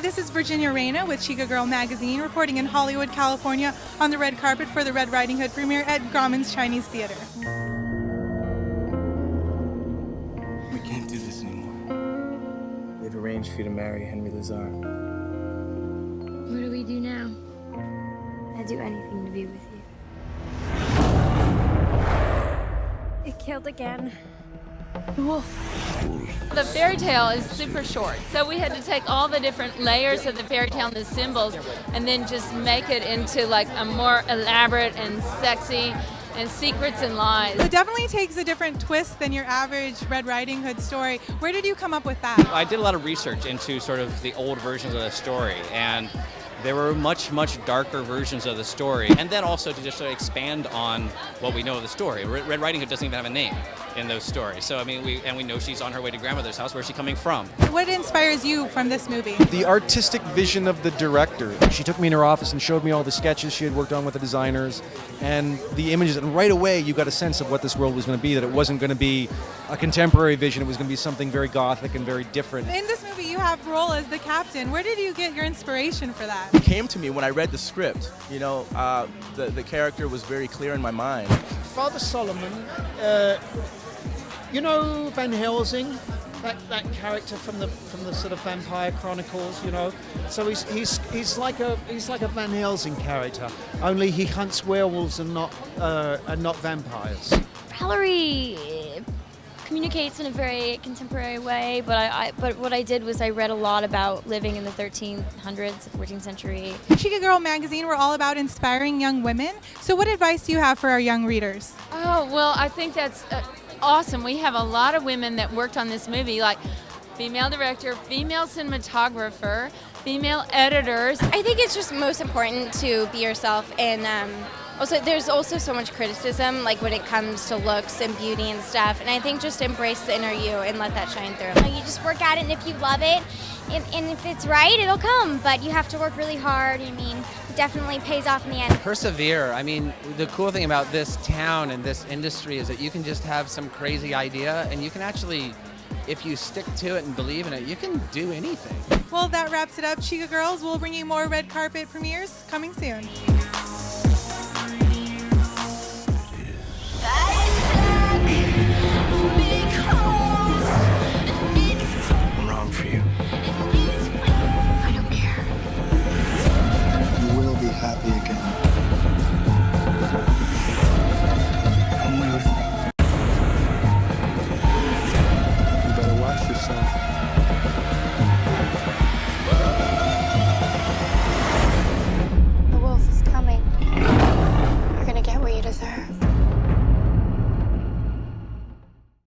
Hi, this is Virginia Reyna with Chica Girl Magazine, reporting in Hollywood, California, on the red carpet for the Red Riding Hood premiere at Grauman's Chinese Theater. We can't do this anymore. They've arranged for you to marry Henry Lazar. What do we do now? I'd do anything to be with you. It killed again. The wolf. The fairy tale is super short, so we had to take all the different layers of the fairy tale and the symbols and then just make it into like a more elaborate and sexy and secrets and lies. It definitely takes a different twist than your average Red Riding Hood story. Where did you come up with that? I did a lot of research into sort of the old versions of the story, and there were much darker versions of the story, and then also to just sort of expand on what we know of the story. Red Riding Hood doesn't even have a name in those stories, so I mean, we know she's on her way to grandmother's house. Where's she coming from? What inspires you from this movie? The artistic vision of the director. She took me in her office and showed me all the sketches she had worked on with the designers and the images, and right away you got a sense of what this world was going to be, that it wasn't going to be a contemporary vision, it was going to be something very gothic and very different. In this movie, you have role as the captain. Where did you get your inspiration for that? It came to me when I read the script. You know, the character was very clear in my mind. Father Solomon, you know Van Helsing, that character from the sort of Vampire Chronicles, you know. So he's like a Van Helsing character, only he hunts werewolves and not vampires. Valerie communicates in a very contemporary way, but what I did was I read a lot about living in the 1300s, the 14th century. Chica Girl Magazine, we're all about inspiring young women. So what advice do you have for our young readers? Oh, well, I think that's awesome. We have a lot of women that worked on this movie, like female director, female cinematographer, female editors. I think it's just most important to be yourself, and also there's also so much criticism, like when it comes to looks and beauty and stuff, and I think just embrace the inner you and let that shine through. You just work at it, and if you love it, and if it's right, it'll come, but you have to work really hard. I mean, it definitely pays off in the end. Persevere. I mean, the cool thing about this town and this industry is that you can just have some crazy idea, and you can actually, if you stick to it and believe in it, you can do anything. Well, that wraps it up. Chica Girls will bring you more red carpet premieres coming soon.